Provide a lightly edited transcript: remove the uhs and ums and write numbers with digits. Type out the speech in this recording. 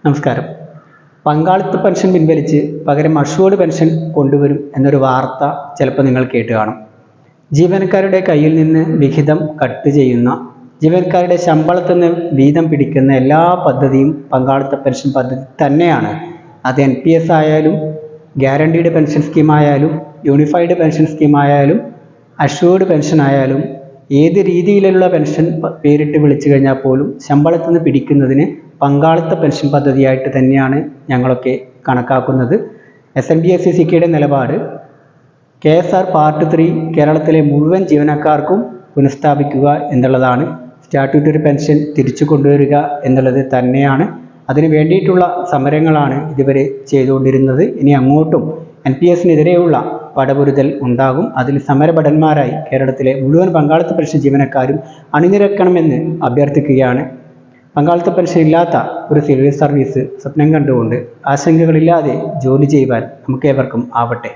നമസ്കാരം. പങ്കാളിത്ത പെൻഷൻ പിൻവലിച്ച് പകരം അഷ്വേർഡ് പെൻഷൻ കൊണ്ടുവരും എന്നൊരു വാർത്ത ചിലപ്പോൾ നിങ്ങൾ കേട്ട് കാണും. ജീവനക്കാരുടെ കയ്യിൽ നിന്ന് വിഹിതം കട്ട് ചെയ്യുന്ന, ജീവനക്കാരുടെ ശമ്പളത്തിൽ നിന്ന് വീതം പിടിക്കുന്ന എല്ലാ പദ്ധതിയും പങ്കാളിത്ത പെൻഷൻ പദ്ധതി തന്നെയാണ്. അത് NPS ആയാലും, ഗ്യാരണ്ടീഡ് പെൻഷൻ സ്കീം ആയാലും, യൂണിഫൈഡ് പെൻഷൻ സ്കീം ആയാലും, അഷ്വേർഡ് പെൻഷൻ ആയാലും, ഏത് രീതിയിലുള്ള പെൻഷൻ പേരിട്ട് വിളിച്ചു കഴിഞ്ഞാൽ പോലും ശമ്പളത്തിൽ നിന്ന് പിടിക്കുന്നതിന് പങ്കാളിത്ത പെൻഷൻ പദ്ധതിയായിട്ട് തന്നെയാണ് ഞങ്ങളൊക്കെ കണക്കാക്കുന്നത്. SNBSCയുടെ നിലപാട് KSR പാർട്ട് 3 കേരളത്തിലെ മുഴുവൻ ജീവനക്കാർക്കും പുനഃസ്ഥാപിക്കുക എന്നുള്ളതാണ്. സ്റ്റാറ്റ്യൂട്ടറി പെൻഷൻ തിരിച്ചു കൊണ്ടുവരിക എന്നുള്ളത് തന്നെയാണ്. അതിനു വേണ്ടിയിട്ടുള്ള സമരങ്ങളാണ് ഇതുവരെ ചെയ്തുകൊണ്ടിരുന്നത്. ഇനി അങ്ങോട്ടും NPSനെതിരെയുള്ള പടപൊരുതൽ ഉണ്ടാകും. അതിൽ സമരഭടന്മാരായി കേരളത്തിലെ മുഴുവൻ പങ്കാളിത്ത പെൻഷൻ ജീവനക്കാരും അണിനിരക്കണമെന്ന് അഭ്യർത്ഥിക്കുകയാണ്. പങ്കാളിത്ത പെൻഷൻ ഇല്ലാത്ത ഒരു സിവിൽ സർവീസ് സ്വപ്നം കണ്ടുകൊണ്ട് ആശങ്കകളില്ലാതെ ജോലി ചെയ്യുവാൻ നമുക്കേവർക്കും ആവട്ടെ.